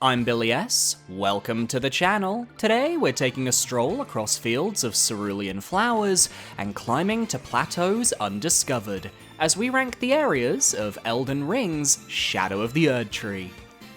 I'm Billy S, welcome to the channel. Today we're taking a stroll across fields of cerulean flowers and climbing to plateaus undiscovered, as we rank the areas of Elden Ring's Shadow of the Erdtree.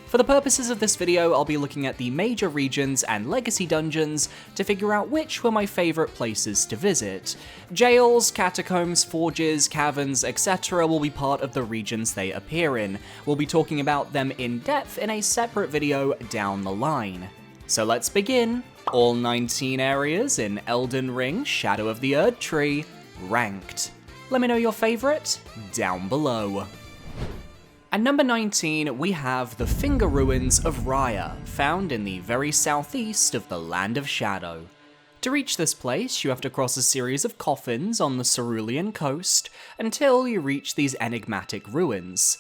For the purposes of this video, I'll be looking at the major regions and legacy dungeons to figure out which were my favourite places to visit. Jails, catacombs, forges, caverns, etc. will be part of the regions they appear in. We'll be talking about them in depth in a separate video down the line. So let's begin. All 19 areas in Elden Ring Shadow of the Erdtree, ranked. Let me know your favourite down below. At number 19, we have the Finger Ruins of Aaviier, found in the very southeast of the Land of Shadow. To reach this place, you have to cross a series of coffins on the cerulean coast until you reach these enigmatic ruins.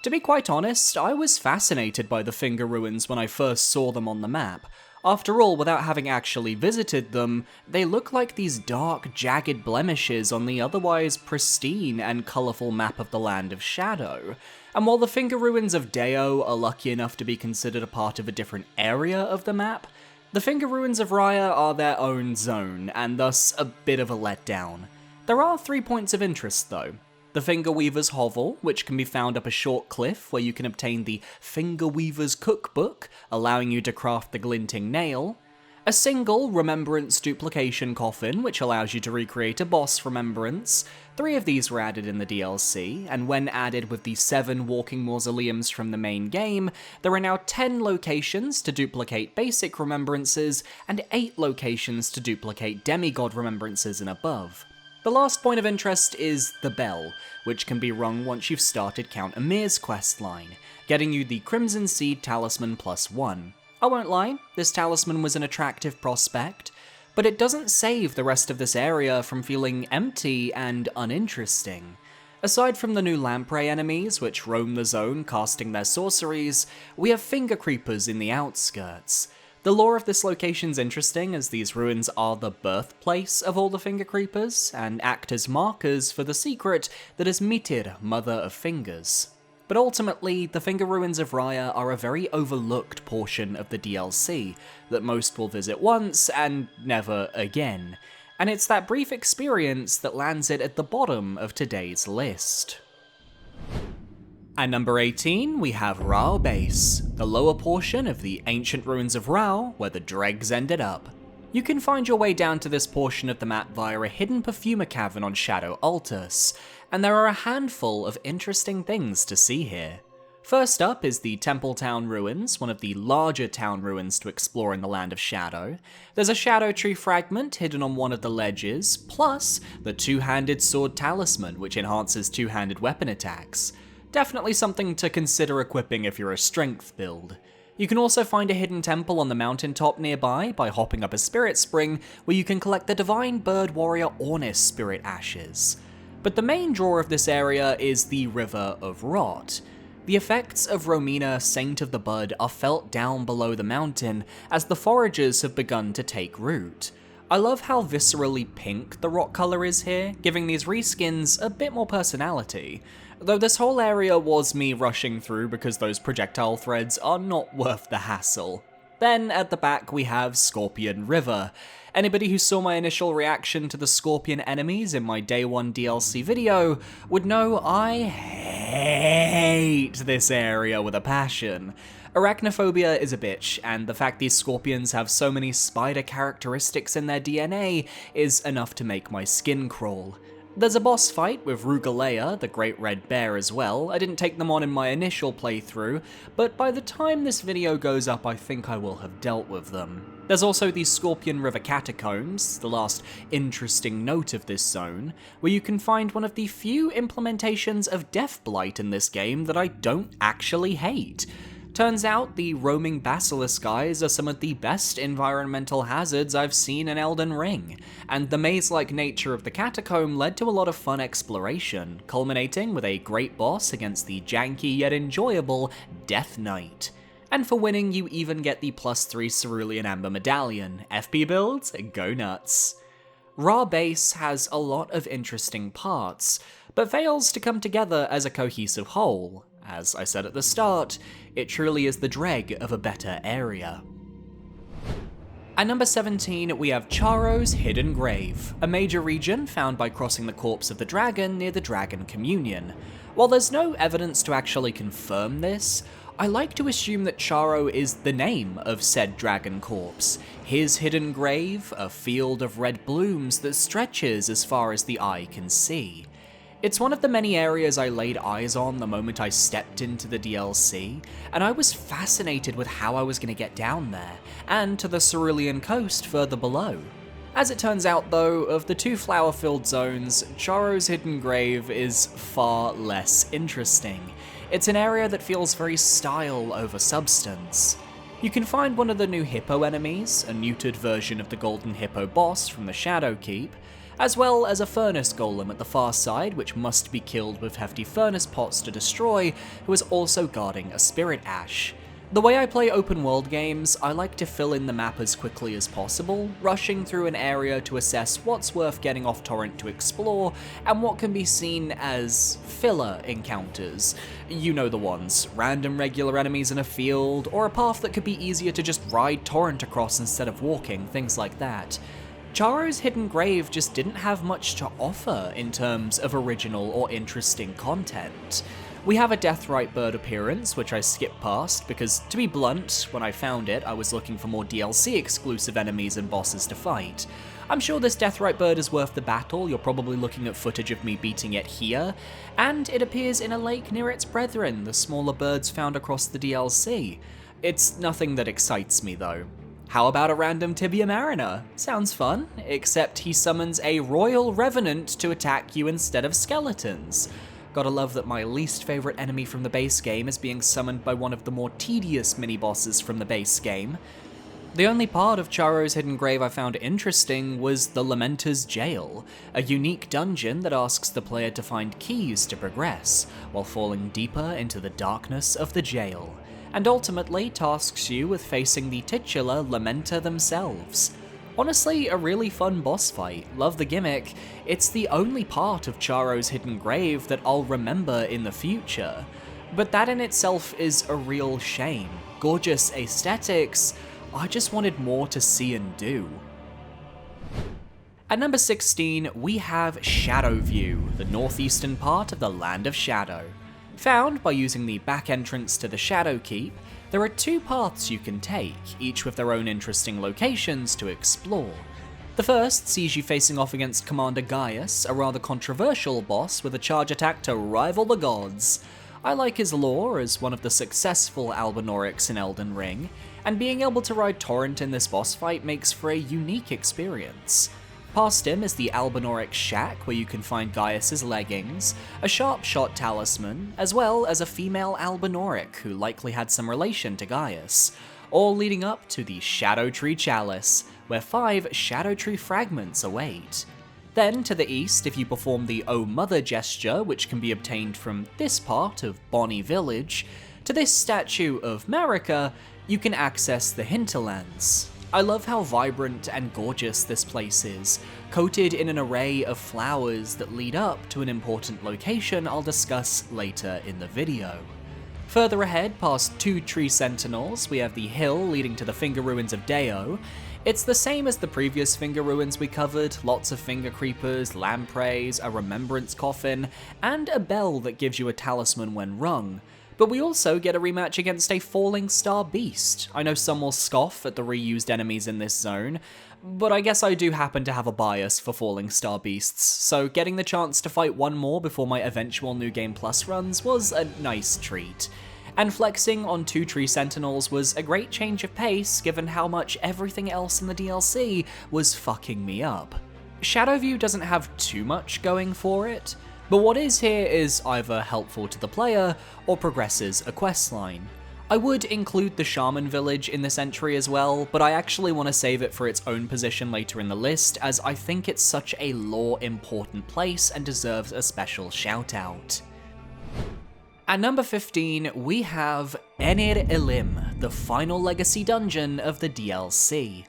To be quite honest, I was fascinated by the Finger Ruins when I first saw them on the map. After all, without having actually visited them, they look like these dark, jagged blemishes on the otherwise pristine and colourful map of the Land of Shadow. And while the Finger Ruins of Deo are lucky enough to be considered a part of a different area of the map, the Finger Ruins of Aaviier are their own zone, and thus a bit of a letdown. There are 3 points of interest though. The Finger Weaver's Hovel, which can be found up a short cliff where you can obtain the Finger Weaver's Cookbook, allowing you to craft the glinting nail. A single Remembrance duplication coffin, which allows you to recreate a boss remembrance. 3 of these were added in the DLC, and when added with the 7 walking mausoleums from the main game, there are now 10 locations to duplicate basic remembrances, and 8 locations to duplicate demigod remembrances and above. The last point of interest is the bell, which can be rung once you've started Count Amir's questline, getting you the Crimson Seed Talisman +1. I won't lie, this talisman was an attractive prospect, but it doesn't save the rest of this area from feeling empty and uninteresting. Aside from the new lamprey enemies, which roam the zone casting their sorceries, we have finger creepers in the outskirts. The lore of this location's interesting, as these ruins are the birthplace of all the finger creepers, and act as markers for the secret that is Mitir, Mother of Fingers. But ultimately, the Finger Ruins of Aaviier are a very overlooked portion of the DLC, that most will visit once and never again, and it's that brief experience that lands it at the bottom of today's list. At number 18, we have Rao Base, the lower portion of the ancient ruins of Rao, where the dregs ended up. You can find your way down to this portion of the map via a hidden perfumer cavern on Shadow Altus, and there are a handful of interesting things to see here. First up is the Temple Town Ruins, one of the larger town ruins to explore in the Land of Shadow. There's a Shadow Tree fragment hidden on one of the ledges, plus the two-handed sword talisman, which enhances two-handed weapon attacks. Definitely something to consider equipping if you're a strength build. You can also find a hidden temple on the mountaintop nearby by hopping up a spirit spring where you can collect the divine bird warrior Ornis spirit ashes. But the main draw of this area is the River of Rot. The effects of Romina, Saint of the Bud, are felt down below the mountain as the foragers have begun to take root. I love how viscerally pink the rock colour is here, giving these reskins a bit more personality. Though this whole area was me rushing through because those projectile threads are not worth the hassle. Then at the back we have Scorpion River. Anybody who saw my initial reaction to the Scorpion enemies in my Day 1 DLC video would know I hate this area with a passion. Arachnophobia is a bitch, and the fact these scorpions have so many spider characteristics in their DNA is enough to make my skin crawl. There's a boss fight with Rugalea, the Great Red Bear, as well. I didn't take them on in my initial playthrough, but by the time this video goes up, I think I will have dealt with them. There's also the Scorpion River Catacombs, the last interesting note of this zone, where you can find one of the few implementations of Deathblight in this game that I don't actually hate. Turns out the roaming basilisk guys are some of the best environmental hazards I've seen in Elden Ring, and the maze-like nature of the catacomb led to a lot of fun exploration, culminating with a great boss against the janky yet enjoyable Death Knight. And for winning, you even get the +3 Cerulean Amber Medallion. FP builds, go nuts. Ra Base has a lot of interesting parts, but fails to come together as a cohesive whole. As I said at the start, it truly is the dreg of a better area. At number 17, we have Charo's Hidden Grave, a major region found by crossing the corpse of the dragon near the Dragon Communion. While there's no evidence to actually confirm this, I like to assume that Charo is the name of said dragon corpse, his hidden grave, a field of red blooms that stretches as far as the eye can see. It's one of the many areas I laid eyes on the moment I stepped into the DLC, and I was fascinated with how I was going to get down there, and to the Cerulean coast further below. As it turns out though, of the two flower-filled zones, Charo's Hidden Grave is far less interesting. It's an area that feels very style over substance. You can find one of the new hippo enemies, a neutered version of the golden hippo boss from the Shadow Keep, as well as a furnace golem at the far side which must be killed with hefty furnace pots to destroy, who is also guarding a spirit ash. The way I play open world games, I like to fill in the map as quickly as possible, rushing through an area to assess what's worth getting off torrent to explore, and what can be seen as filler encounters. You know the ones, random regular enemies in a field, or a path that could be easier to just ride torrent across instead of walking, things like that. Charo's Hidden Grave just didn't have much to offer in terms of original or interesting content. We have a Deathrite bird appearance, which I skipped past because, to be blunt, when I found it, I was looking for more DLC exclusive enemies and bosses to fight. I'm sure this Deathrite bird is worth the battle, you're probably looking at footage of me beating it here, and it appears in a lake near its brethren, the smaller birds found across the DLC. It's nothing that excites me though. How about a random Tibia Mariner? Sounds fun, except he summons a Royal Revenant to attack you instead of skeletons. Gotta love that my least favourite enemy from the base game is being summoned by one of the more tedious mini-bosses from the base game. The only part of Charo's Hidden Grave I found interesting was the Lamenter's Jail, a unique dungeon that asks the player to find keys to progress, while falling deeper into the darkness of the jail, and ultimately tasks you with facing the titular Lamenter themselves. Honestly, a really fun boss fight, love the gimmick. It's the only part of Charo's Hidden Grave that I'll remember in the future. But that in itself is a real shame. Gorgeous aesthetics, I just wanted more to see and do. At number 16, we have Shadowview, the northeastern part of the Land of Shadow. Found by using the back entrance to the Shadow Keep, there are two paths you can take, each with their own interesting locations to explore. The first sees you facing off against Commander Gaius, a rather controversial boss with a charge attack to rival the gods. I like his lore as one of the successful Albinaurics in Elden Ring, and being able to ride torrent in this boss fight makes for a unique experience. Past him is the Albinauric Shack, where you can find Gaius's leggings, a sharp shot talisman, as well as a female Albinauric who likely had some relation to Gaius, all leading up to the Shadow Tree Chalice, where 5 Shadow Tree fragments await. Then, to the east, if you perform the O Mother gesture, which can be obtained from this part of Bonnie Village, to this statue of Marika, you can access the Hinterlands. I love how vibrant and gorgeous this place is, coated in an array of flowers that lead up to an important location I'll discuss later in the video. Further ahead, past 2 tree sentinels, we have the hill leading to the Finger Ruins of Deo. It's the same as the previous Finger Ruins we covered, lots of finger creepers, lampreys, a remembrance coffin, and a bell that gives you a talisman when rung. But we also get a rematch against a Falling Star Beast. I know some will scoff at the reused enemies in this zone, but I guess I do happen to have a bias for Falling Star Beasts, so getting the chance to fight one more before my eventual New Game Plus runs was a nice treat. And flexing on 2 Tree Sentinels was a great change of pace given how much everything else in the DLC was fucking me up. Shadowview doesn't have too much going for it, but what is here is either helpful to the player or progresses a questline. I would include the Shaman Village in this entry as well, but I actually want to save it for its own position later in the list, as I think it's such a lore-important place and deserves a special shout-out. At number 15, we have Enir Elim, the final legacy dungeon of the DLC.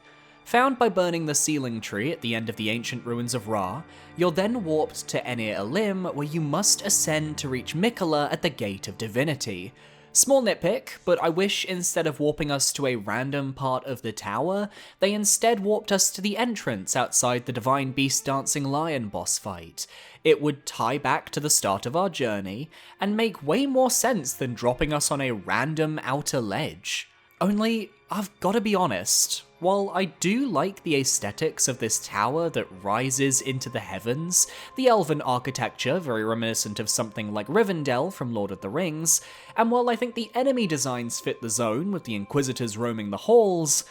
Found by burning the sealing tree at the end of the ancient ruins of Ra, you're then warped to Aaviier, where you must ascend to reach Miquella at the Gate of Divinity. Small nitpick, but I wish instead of warping us to a random part of the tower, they instead warped us to the entrance outside the Divine Beast Dancing Lion boss fight. It would tie back to the start of our journey, and make way more sense than dropping us on a random outer ledge. Only, I've gotta be honest, while I do like the aesthetics of this tower that rises into the heavens, the elven architecture very reminiscent of something like Rivendell from Lord of the Rings, and while I think the enemy designs fit the zone with the Inquisitors roaming the halls,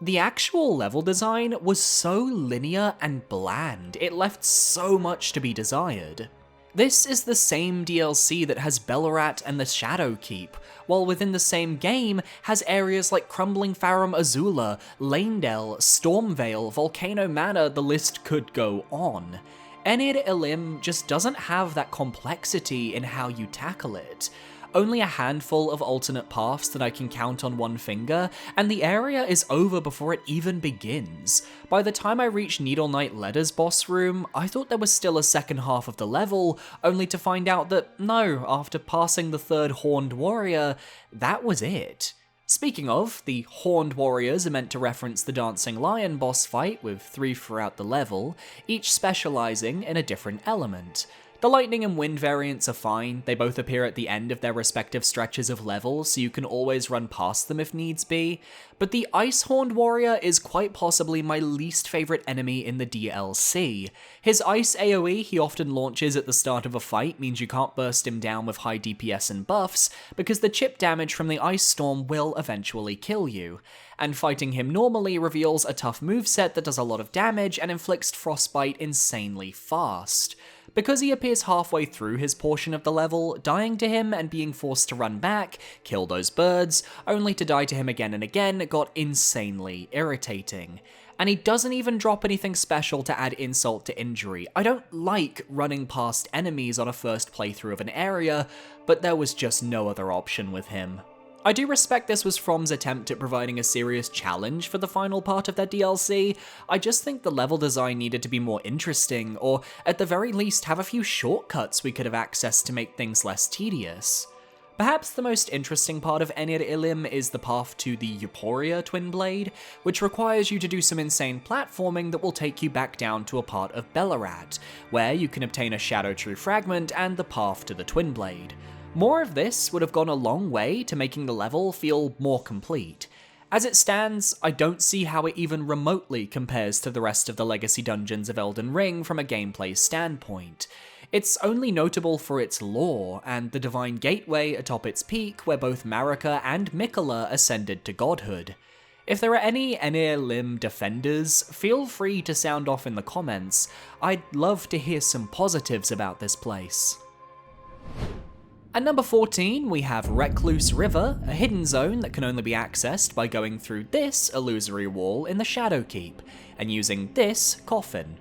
the actual level design was so linear and bland, it left so much to be desired. This is the same DLC that has Belorat and the Shadow Keep, while within the same game has areas like Crumbling Farum Azula, Lanedell, Stormvale, Volcano Manor, the list could go on. Aaviier just doesn't have that complexity in how you tackle it. Only a handful of alternate paths that I can count on one finger, and the area is over before it even begins. By the time I reached Needle Knight Ledder's boss room, I thought there was still a second half of the level, only to find out that no, after passing the third Horned Warrior, that was it. Speaking of, the Horned Warriors are meant to reference the Dancing Lion boss fight with 3 throughout the level, each specialising in a different element. The lightning and wind variants are fine, they both appear at the end of their respective stretches of level, so you can always run past them if needs be, but the Ice Horned Warrior is quite possibly my least favourite enemy in the DLC. His ice AoE he often launches at the start of a fight means you can't burst him down with high DPS and buffs, because the chip damage from the Ice Storm will eventually kill you, and fighting him normally reveals a tough moveset that does a lot of damage and inflicts frostbite insanely fast. Because he appears halfway through his portion of the level, dying to him and being forced to run back, kill those birds, only to die to him again and again got insanely irritating. And he doesn't even drop anything special to add insult to injury. I don't like running past enemies on a first playthrough of an area, but there was just no other option with him. I do respect this was From's attempt at providing a serious challenge for the final part of their DLC, I just think the level design needed to be more interesting, or at the very least have a few shortcuts we could have accessed to make things less tedious. Perhaps the most interesting part of Aaviier is the path to the Euphoria Twin Blade, which requires you to do some insane platforming that will take you back down to a part of Belorat, where you can obtain a Shadow Tree fragment and the path to the Twin Blade. More of this would have gone a long way to making the level feel more complete. As it stands, I don't see how it even remotely compares to the rest of the legacy dungeons of Elden Ring from a gameplay standpoint. It's only notable for its lore, and the Divine Gateway atop its peak where both Marika and Miquella ascended to godhood. If there are any Aaviier defenders, feel free to sound off in the comments. I'd love to hear some positives about this place. At number 14, we have Recluse River, a hidden zone that can only be accessed by going through this illusory wall in the Shadow Keep, and using this coffin.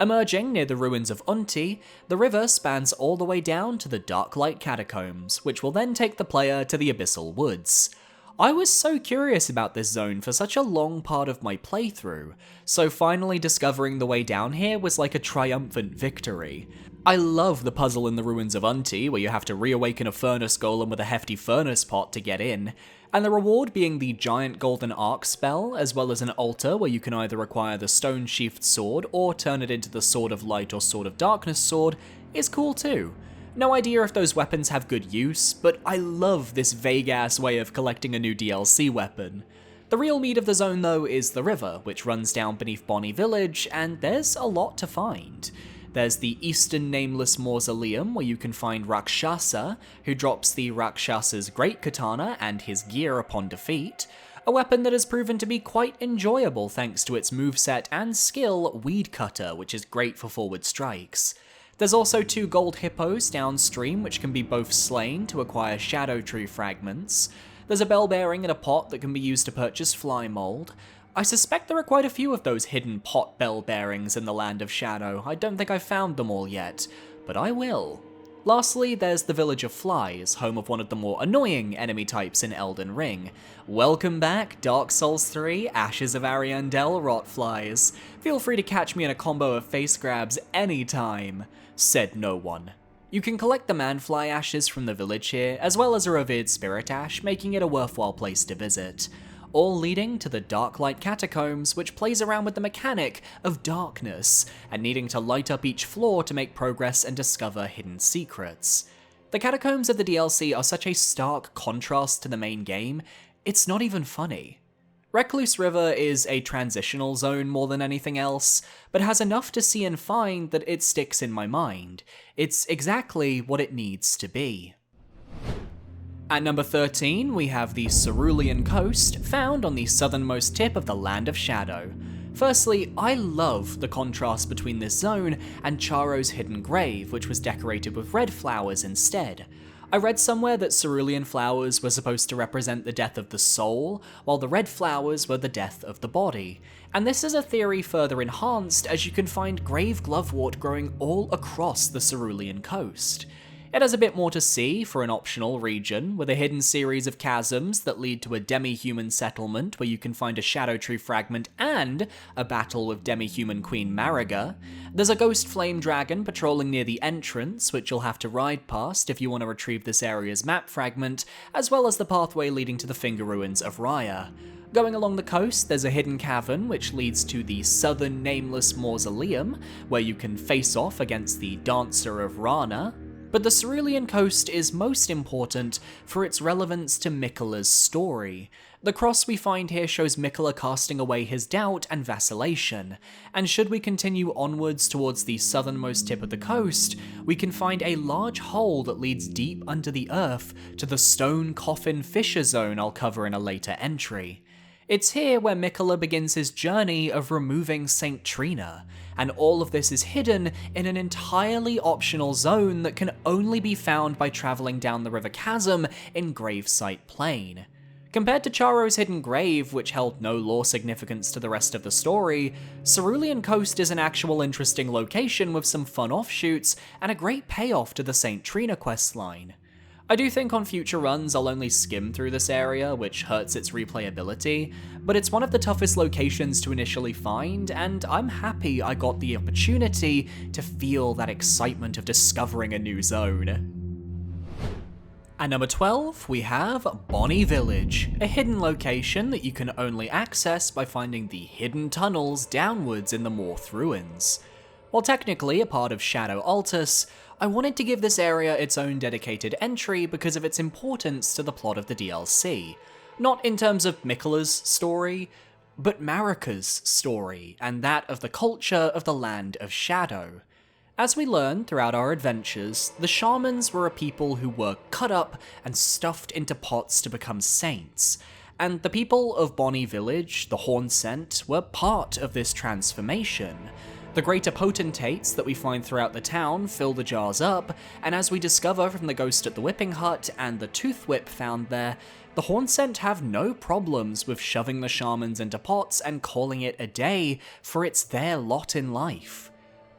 Emerging near the ruins of Unti, the river spans all the way down to the Darklight Catacombs, which will then take the player to the Abyssal Woods. I was so curious about this zone for such a long part of my playthrough, so finally discovering the way down here was like a triumphant victory. I love the puzzle in the ruins of Unti, where you have to reawaken a furnace golem with a hefty furnace pot to get in, and the reward being the giant golden arc spell, as well as an altar where you can either acquire the stone sheathed sword or turn it into the Sword of Light or Sword of Darkness sword, is cool too. No idea if those weapons have good use, but I love this vague-ass way of collecting a new DLC weapon. The real meat of the zone though is the river, which runs down beneath Bonnie Village, and there's a lot to find. There's the Eastern Nameless Mausoleum, where you can find Rakshasa, who drops the Rakshasa's Great Katana and his gear upon defeat, a weapon that has proven to be quite enjoyable thanks to its moveset and skill, Weed Cutter, which is great for forward strikes. There's also 2 gold hippos downstream which can be both slain to acquire Shadow Tree fragments. There's a bell bearing in a pot that can be used to purchase fly mold. I suspect there are quite a few of those hidden pot bell bearings in the Land of Shadow. I don't think I've found them all yet, but I will. Lastly, there's the Village of Flies, home of one of the more annoying enemy types in Elden Ring. Welcome back, Dark Souls 3, Ashes of Ariandel Rotflies. Feel free to catch me in a combo of face grabs anytime, said no one. You can collect the manfly ashes from the village here, as well as a revered spirit ash, making it a worthwhile place to visit. All leading to the Darklight Catacombs, which plays around with the mechanic of darkness, and needing to light up each floor to make progress and discover hidden secrets. The catacombs of the DLC are such a stark contrast to the main game, it's not even funny. Recluse River is a transitional zone more than anything else, but has enough to see and find that it sticks in my mind. It's exactly what it needs to be. At number 13, we have the Cerulean Coast, found on the southernmost tip of the Land of Shadow. Firstly, I love the contrast between this zone and Charo's hidden grave, which was decorated with red flowers instead. I read somewhere that cerulean flowers were supposed to represent the death of the soul, while the red flowers were the death of the body. And this is a theory further enhanced as you can find grave glovewort growing all across the Cerulean Coast. It has a bit more to see for an optional region, with a hidden series of chasms that lead to a demi-human settlement where you can find a Shadow Tree fragment and a battle with demi-human Queen Mariga. There's a ghost flame dragon patrolling near the entrance, which you'll have to ride past if you want to retrieve this area's map fragment, as well as the pathway leading to the Finger Ruins of Raya. Going along the coast, there's a hidden cavern which leads to the Southern Nameless Mausoleum, where you can face off against the Dancer of Rana. But the Cerulean Coast is most important for its relevance to Miquella's story. The cross we find here shows Miquella casting away his doubt and vacillation, and should we continue onwards towards the southernmost tip of the coast, we can find a large hole that leads deep under the earth to the Stone Coffin Fissure Zone I'll cover in a later entry. It's here where Miquella begins his journey of removing Saint Trina, and all of this is hidden in an entirely optional zone that can only be found by travelling down the river chasm in Gravesite Plains. Compared to Charo's hidden grave, which held no lore significance to the rest of the story, Cerulean Coast is an actual interesting location with some fun offshoots and a great payoff to the Saint Trina questline. I do think on future runs I'll only skim through this area, which hurts its replayability, but it's one of the toughest locations to initially find, and I'm happy I got the opportunity to feel that excitement of discovering a new zone. At number 12, we have Bonny Village, a hidden location that you can only access by finding the hidden tunnels downwards in the Morth Ruins. While technically a part of Shadow Altus, I wanted to give this area its own dedicated entry because of its importance to the plot of the DLC. Not in terms of Miquella's story, but Marika's story, and that of the culture of the Land of Shadow. As we learn throughout our adventures, the shamans were a people who were cut up and stuffed into pots to become saints, and the people of Bonny Village, the Hornsent, were part of this transformation. The greater potentates that we find throughout the town fill the jars up, and as we discover from the ghost at the whipping hut and the tooth whip found there, the Hornsent have no problems with shoving the shamans into pots and calling it a day, for it's their lot in life.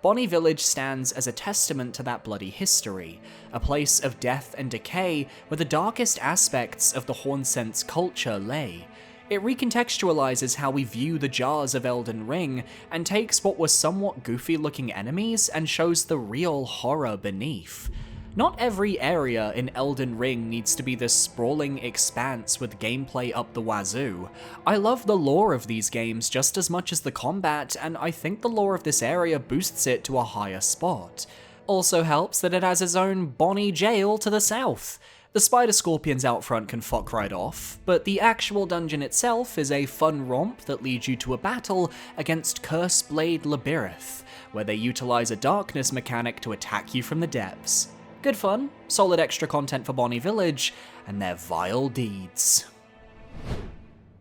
Bonny Village stands as a testament to that bloody history, a place of death and decay where the darkest aspects of the Hornsent's culture lay. It recontextualizes how we view the jars of Elden Ring, and takes what were somewhat goofy-looking enemies and shows the real horror beneath. Not every area in Elden Ring needs to be this sprawling expanse with gameplay up the wazoo. I love the lore of these games just as much as the combat, and I think the lore of this area boosts it to a higher spot. Also helps that it has its own Bonny Jail to the south. The spider scorpions out front can fuck right off, but the actual dungeon itself is a fun romp that leads you to a battle against Curseblade Labirith, where they utilize a darkness mechanic to attack you from the depths. Good fun, solid extra content for Bonny Village, and their vile deeds.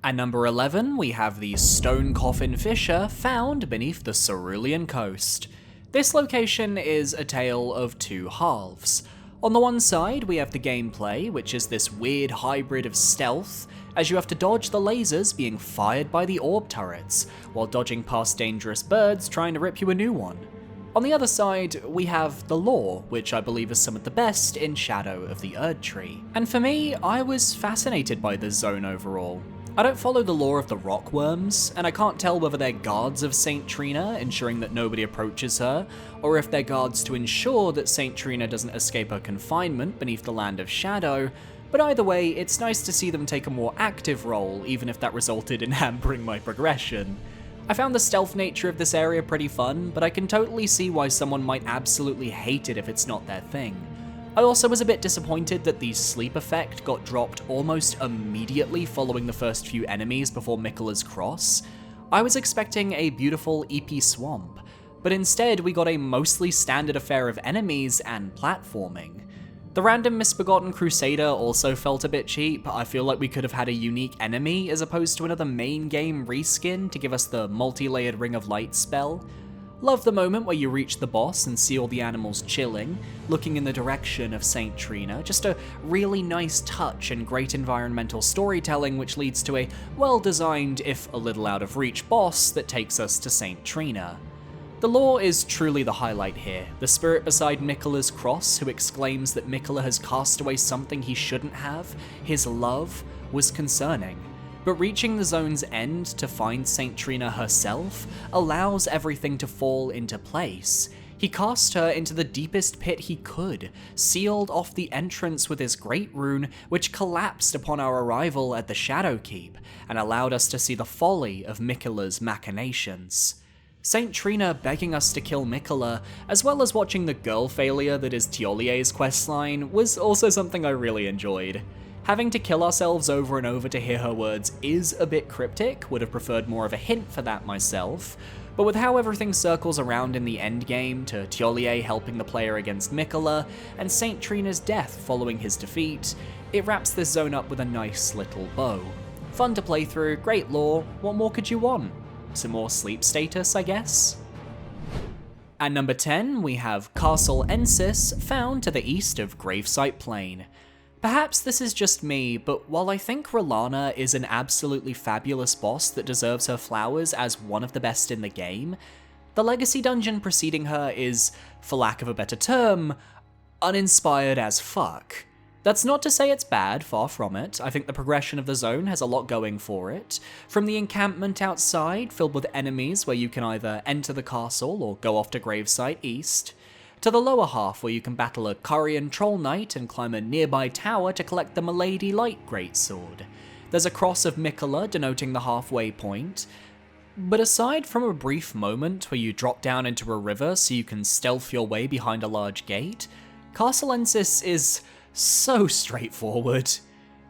At number 11, we have the Stone Coffin Fissure found beneath the Cerulean Coast. This location is a tale of two halves. On the one side, we have the gameplay, which is this weird hybrid of stealth, as you have to dodge the lasers being fired by the orb turrets, while dodging past dangerous birds trying to rip you a new one. On the other side, we have the lore, which I believe is some of the best in Shadow of the Erdtree. And for me, I was fascinated by this zone overall. I don't follow the lore of the rockworms, and I can't tell whether they're guards of Saint Trina, ensuring that nobody approaches her, or if they're guards to ensure that Saint Trina doesn't escape her confinement beneath the Land of Shadow, but either way, it's nice to see them take a more active role, even if that resulted in hampering my progression. I found the stealth nature of this area pretty fun, but I can totally see why someone might absolutely hate it if it's not their thing. I also was a bit disappointed that the sleep effect got dropped almost immediately following the first few enemies before Miquella's Cross. I was expecting a beautiful EP swamp, but instead we got a mostly standard affair of enemies and platforming. The random misbegotten Crusader also felt a bit cheap. I feel like we could have had a unique enemy as opposed to another main game reskin to give us the multi-layered Ring of Light spell. Love the moment where you reach the boss and see all the animals chilling, looking in the direction of Saint Trina. Just a really nice touch and great environmental storytelling which leads to a well-designed, if a little out of reach, boss that takes us to Saint Trina. The lore is truly the highlight here. The spirit beside Miquella's Cross, who exclaims that Miquella has cast away something he shouldn't have, his love, was concerning. But reaching the zone's end to find Saint Trina herself allows everything to fall into place. He cast her into the deepest pit he could, sealed off the entrance with his great rune, which collapsed upon our arrival at the Shadow Keep, and allowed us to see the folly of Miquella's machinations. Saint Trina begging us to kill Miquella, as well as watching the girl failure that is Thiolier's questline, was also something I really enjoyed. Having to kill ourselves over and over to hear her words is a bit cryptic, would have preferred more of a hint for that myself, but with how everything circles around in the endgame, to Thiolier helping the player against Miquella, and Saint Trina's death following his defeat, it wraps this zone up with a nice little bow. Fun to play through, great lore, what more could you want? Some more sleep status, I guess? At number 10, we have Castle Ensis, found to the east of Gravesite Plains. Perhaps this is just me, but while I think R'Larna is an absolutely fabulous boss that deserves her flowers as one of the best in the game, the legacy dungeon preceding her is, for lack of a better term, uninspired as fuck. That's not to say it's bad, far from it. I think the progression of the zone has a lot going for it. From the encampment outside, filled with enemies where you can either enter the castle or go off to Gravesite East, to the lower half where you can battle a Carian Troll Knight and climb a nearby tower to collect the Milady Light Greatsword. There's a cross of Miquella denoting the halfway point. But aside from a brief moment where you drop down into a river so you can stealth your way behind a large gate, Castle Ensis is so straightforward.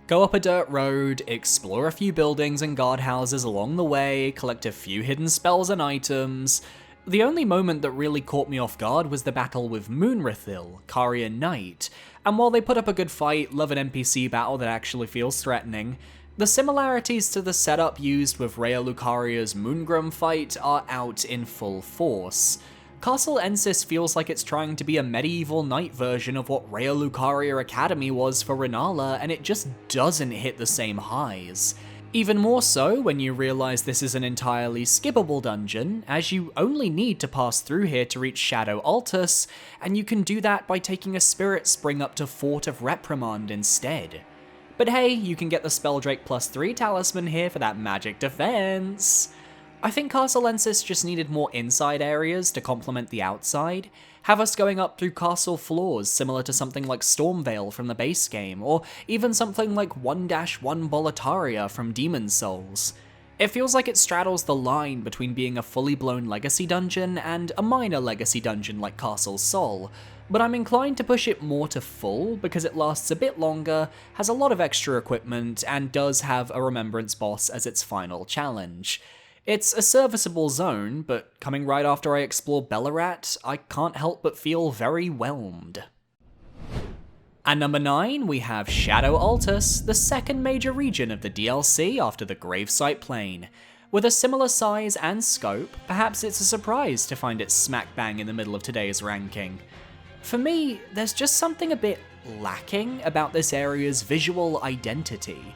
Go up a dirt road, explore a few buildings and guardhouses along the way, collect a few hidden spells and items. The only moment that really caught me off guard was the battle with Moonrathil, Carian Knight, and while they put up a good fight, love an NPC battle that actually feels threatening, the similarities to the setup used with Rhea Lucaria's Moongrum fight are out in full force. Castle Ensis feels like it's trying to be a medieval knight version of what Rhea Lucaria Academy was for Rennala, and it just doesn't hit the same highs. Even more so when you realise this is an entirely skippable dungeon, as you only need to pass through here to reach Shadow Altus, and you can do that by taking a Spirit Spring up to Fort of Reprimand instead. But hey, you can get the Spelldrake +3 talisman here for that magic defense. I think Castle Ensis just needed more inside areas to complement the outside, have us going up through castle floors similar to something like Stormveil from the base game, or even something like 1-1 Boletaria from Demon's Souls. It feels like it straddles the line between being a fully blown legacy dungeon and a minor legacy dungeon like Castle Sol, but I'm inclined to push it more to full because it lasts a bit longer, has a lot of extra equipment, and does have a Remembrance boss as its final challenge. It's a serviceable zone, but coming right after I explore Bellarat, I can't help but feel very whelmed. At number 9, we have Shadow Altus, the second major region of the DLC after the Gravesite Plains. With a similar size and scope, perhaps it's a surprise to find it smack bang in the middle of today's ranking. For me, there's just something a bit lacking about this area's visual identity.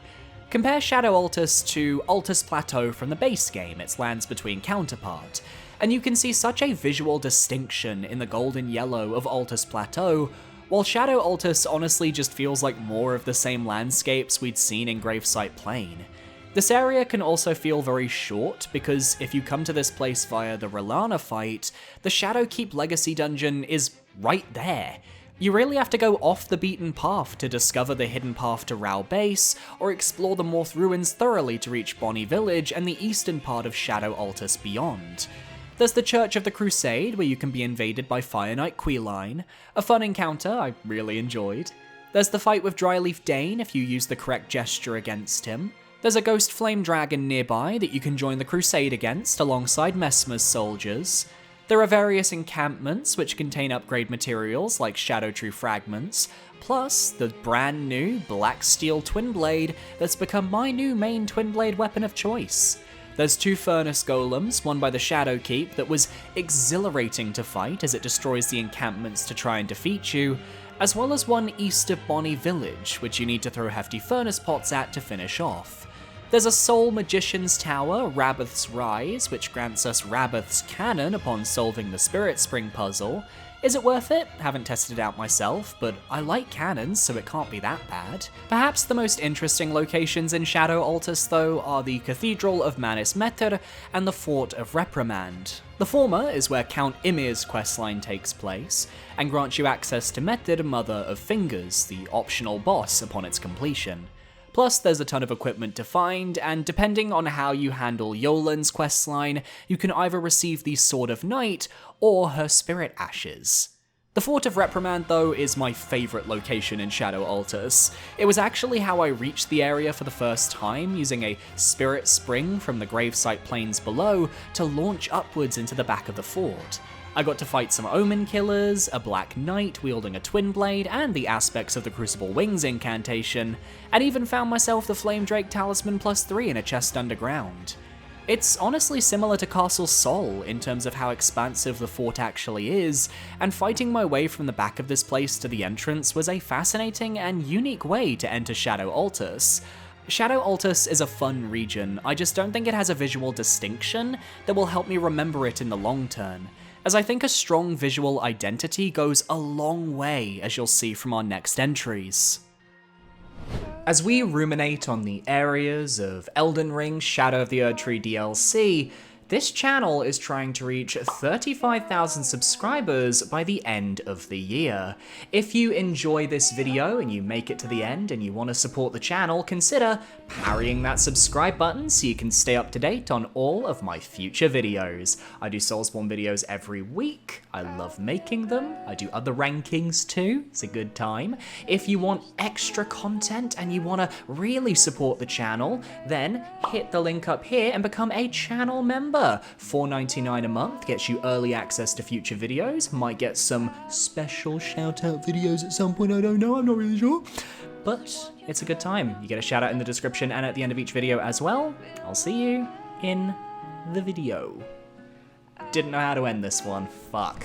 Compare Shadow Altus to Altus Plateau from the base game, its Lands Between counterpart, and you can see such a visual distinction in the golden yellow of Altus Plateau, while Shadow Altus honestly just feels like more of the same landscapes we'd seen in Gravesite Plains. This area can also feel very short, because if you come to this place via the R'hllana fight, the Shadowkeep Legacy Dungeon is right there. You really have to go off the beaten path to discover the hidden path to Rao Base, or explore the Morth Ruins thoroughly to reach Bonnie Village and the eastern part of Shadow Altus beyond. There's the Church of the Crusade, where you can be invaded by Fire Knight Queeline, a fun encounter I really enjoyed. There's the fight with Dryleaf Dane if you use the correct gesture against him. There's a Ghost Flame Dragon nearby that you can join the Crusade against alongside Messmer's soldiers. There are various encampments which contain upgrade materials like Shadow True Fragments, plus the brand new Black Steel Twin Blade that's become my new main Twin Blade weapon of choice. There's 2 Furnace Golems, one by the Shadowkeep that was exhilarating to fight as it destroys the encampments to try and defeat you, as well as one east of Bonnie Village, which you need to throw hefty furnace pots at to finish off. There's a Soul Magician's Tower, Rabbath's Rise, which grants us Rabbath's Cannon upon solving the Spirit Spring puzzle. Is it worth it? Haven't tested it out myself, but I like cannons, so it can't be that bad. Perhaps the most interesting locations in Shadow Altus, though, are the Cathedral of Manis Metr and the Fort of Reprimand. The former is where Count Ymir's questline takes place, and grants you access to Metr, Mother of Fingers, the optional boss upon its completion. Plus, there's a ton of equipment to find, and depending on how you handle Yolen's questline, you can either receive the Sword of Night or her Spirit Ashes. The Fort of Reprimand, though, is my favourite location in Shadow Altus. It was actually how I reached the area for the first time, using a Spirit Spring from the Gravesite Plains below to launch upwards into the back of the fort. I got to fight some Omen Killers, a Black Knight wielding a Twin Blade, and the aspects of the Crucible Wings incantation, and even found myself the Flame Drake Talisman +3 in a chest underground. It's honestly similar to Castle Sol in terms of how expansive the fort actually is, and fighting my way from the back of this place to the entrance was a fascinating and unique way to enter Shadow Altus. Shadow Altus is a fun region, I just don't think it has a visual distinction that will help me remember it in the long term, as I think a strong visual identity goes a long way, as you'll see from our next entries. As we ruminate on the areas of Elden Ring Shadow of the Erdtree DLC, this channel is trying to reach 35,000 subscribers by the end of the year. If you enjoy this video and you make it to the end and you want to support the channel, consider parrying that subscribe button so you can stay up to date on all of my future videos. I do Soulsborne videos every week. I love making them. I do other rankings too. It's a good time. If you want extra content and you want to really support the channel, then hit the link up here and become a channel member. $4.99 a month gets you early access to future videos, might get some special shout out videos at some point, I don't know, I'm not really sure. But it's a good time. You get a shout out in the description and at the end of each video as well. I'll see you in the video. Didn't know how to end this one, fuck.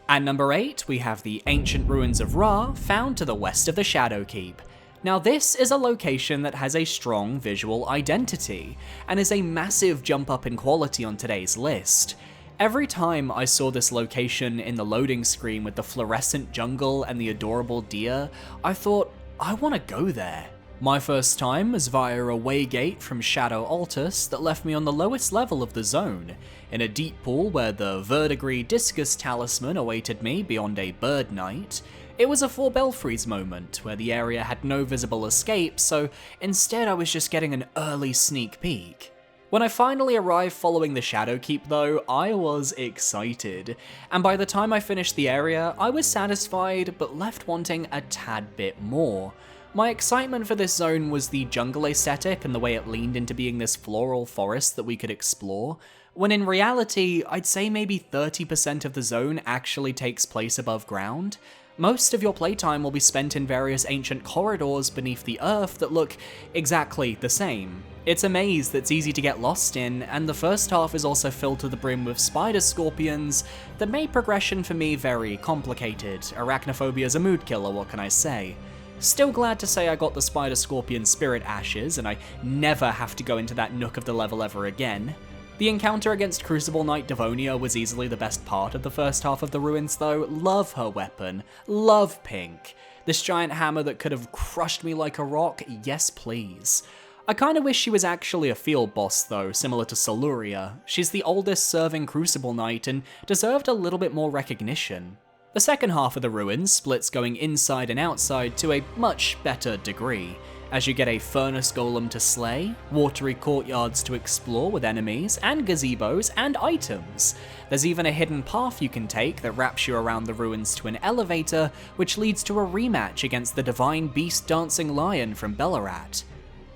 At number 8, we have the Ancient Ruins of Ra, found to the west of the Shadowkeep. Now this is a location that has a strong visual identity, and is a massive jump up in quality on today's list. Every time I saw this location in the loading screen with the fluorescent jungle and the adorable deer, I thought, I want to go there. My first time was via a waygate from Shadow Altus that left me on the lowest level of the zone, in a deep pool where the Verdigris Discus Talisman awaited me beyond a Bird Knight. It was a Four Belfries moment, where the area had no visible escape, so instead I was just getting an early sneak peek. When I finally arrived following the Shadowkeep though, I was excited, and by the time I finished the area, I was satisfied but left wanting a tad bit more. My excitement for this zone was the jungle aesthetic and the way it leaned into being this floral forest that we could explore, when in reality, I'd say maybe 30% of the zone actually takes place above ground. Most of your playtime will be spent in various ancient corridors beneath the earth that look exactly the same. It's a maze that's easy to get lost in, and the first half is also filled to the brim with spider scorpions that made progression for me very complicated. Arachnophobia is a mood killer, what can I say? Still glad to say I got the spider scorpion spirit ashes, and I never have to go into that nook of the level ever again. The encounter against Crucible Knight Devonia was easily the best part of the first half of the ruins though. Love her weapon, love Pink. This giant hammer that could have crushed me like a rock, yes please. I kinda wish she was actually a field boss though, similar to Siluria. She's the oldest serving Crucible Knight and deserved a little bit more recognition. The second half of the ruins splits going inside and outside to a much better degree, as you get a furnace golem to slay, watery courtyards to explore with enemies, and gazebos and items. There's even a hidden path you can take that wraps you around the ruins to an elevator, which leads to a rematch against the divine beast dancing lion from Bellarat.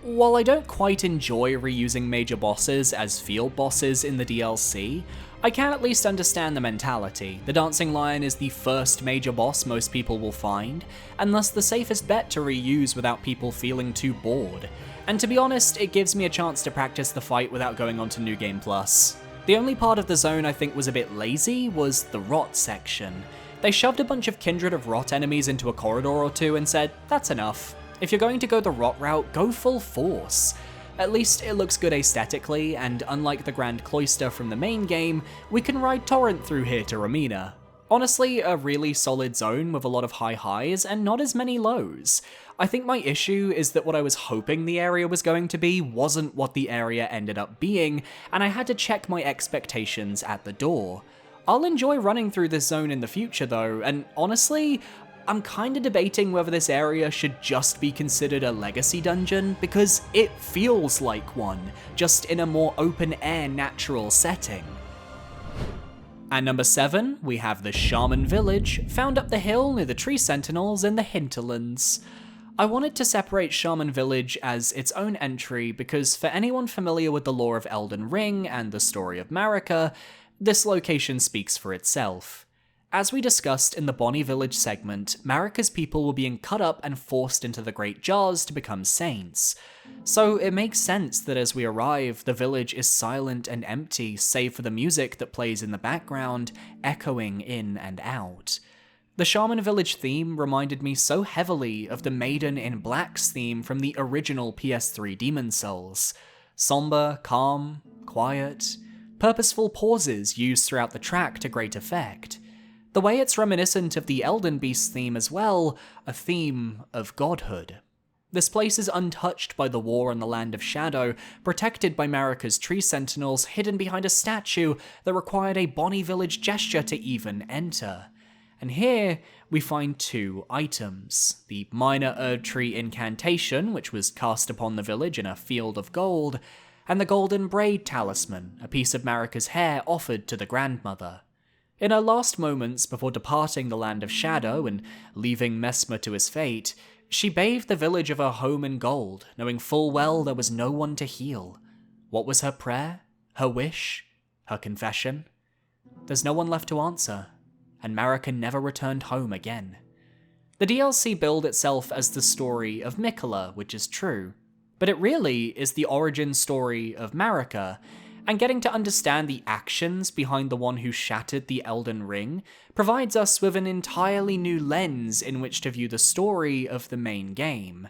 While I don't quite enjoy reusing major bosses as field bosses in the DLC, I can at least understand the mentality. The Dancing Lion is the first major boss most people will find, and thus the safest bet to reuse without people feeling too bored. And to be honest, it gives me a chance to practice the fight without going on to New Game Plus. The only part of the zone I think was a bit lazy was the rot section. They shoved a bunch of Kindred of Rot enemies into a corridor or two and said, that's enough. If you're going to go the rot route, go full force. At least it looks good aesthetically, and unlike the Grand Cloister from the main game, we can ride Torrent through here to Romina. Honestly, a really solid zone with a lot of high highs and not as many lows. I think my issue is that what I was hoping the area was going to be wasn't what the area ended up being, and I had to check my expectations at the door. I'll enjoy running through this zone in the future though, and honestly, I'm kinda debating whether this area should just be considered a legacy dungeon, because it feels like one, just in a more open-air natural setting. At number 7, we have the Shaman Village, found up the hill near the Tree Sentinels in the Hinterlands. I wanted to separate Shaman Village as its own entry because for anyone familiar with the lore of Elden Ring and the story of Marika, this location speaks for itself. As we discussed in the Bonnie Village segment, Marika's people were being cut up and forced into the Great Jars to become saints. So it makes sense that as we arrive, the village is silent and empty save for the music that plays in the background, echoing in and out. The Shaman Village theme reminded me so heavily of the Maiden in Black's theme from the original PS3 Demon's Souls. Somber, calm, quiet, purposeful pauses used throughout the track to great effect. The way it's reminiscent of the Elden Beast theme as well, a theme of godhood. This place is untouched by the war in the Land of Shadow, protected by Marika's tree sentinels hidden behind a statue that required a Bonnie Village gesture to even enter. And here, we find 2 items. The minor Erdtree incantation, which was cast upon the village in a field of gold, and the golden braid talisman, a piece of Marika's hair offered to the grandmother. In her last moments before departing the Land of Shadow and leaving Messmer to his fate, she bathed the village of her home in gold, knowing full well there was no one to heal. What was her prayer? Her wish? Her confession? There's no one left to answer, and Marika never returned home again. The DLC billed itself as the story of Miquella, which is true, but it really is the origin story of Marika, and getting to understand the actions behind the one who shattered the Elden Ring provides us with an entirely new lens in which to view the story of the main game.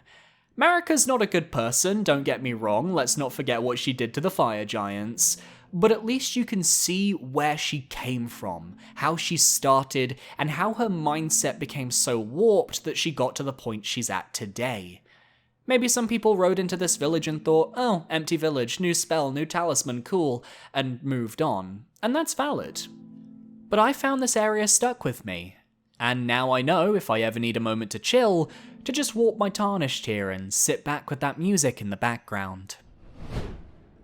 Marika's not a good person, don't get me wrong, let's not forget what she did to the fire giants, but at least you can see where she came from, how she started, and how her mindset became so warped that she got to the point she's at today. Maybe some people rode into this village and thought, oh, empty village, new spell, new talisman, cool, and moved on. And that's valid. But I found this area stuck with me. And now I know, if I ever need a moment to chill, to just walk my Tarnished here and sit back with that music in the background.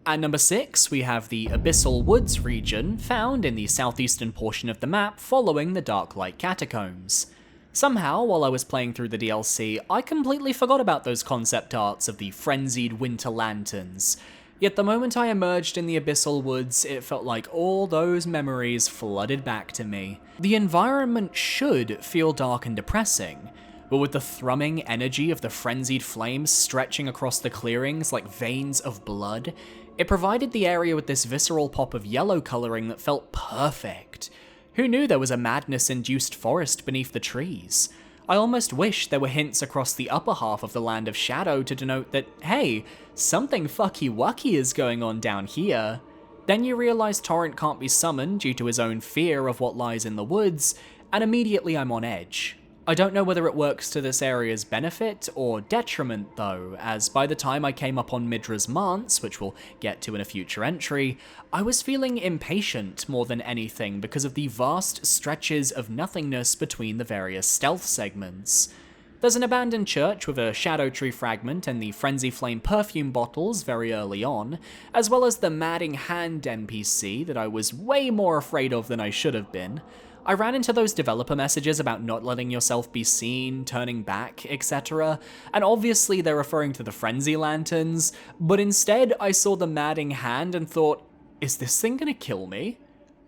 At number 6, we have the Abyssal Woods region, found in the southeastern portion of the map following the Darklight Catacombs. Somehow, while I was playing through the DLC, I completely forgot about those concept arts of the frenzied winter lanterns. Yet the moment I emerged in the Abyssal Woods, it felt like all those memories flooded back to me. The environment should feel dark and depressing, but with the thrumming energy of the frenzied flames stretching across the clearings like veins of blood, it provided the area with this visceral pop of yellow coloring that felt perfect. Who knew there was a madness-induced forest beneath the trees? I almost wish there were hints across the upper half of the Land of Shadow to denote that, hey, something fucky-wucky is going on down here. Then you realise Torrent can't be summoned due to his own fear of what lies in the woods, and immediately I'm on edge. I don't know whether it works to this area's benefit or detriment though, as by the time I came up on Midra's Manse, which we'll get to in a future entry, I was feeling impatient more than anything because of the vast stretches of nothingness between the various stealth segments. There's an abandoned church with a shadow tree fragment and the Frenzy Flame perfume bottles very early on, as well as the Madding Hand NPC that I was way more afraid of than I should have been. I ran into those developer messages about not letting yourself be seen, turning back, etc., and obviously they're referring to the Frenzy Lanterns, but instead I saw the Madding Hand and thought, is this thing gonna kill me?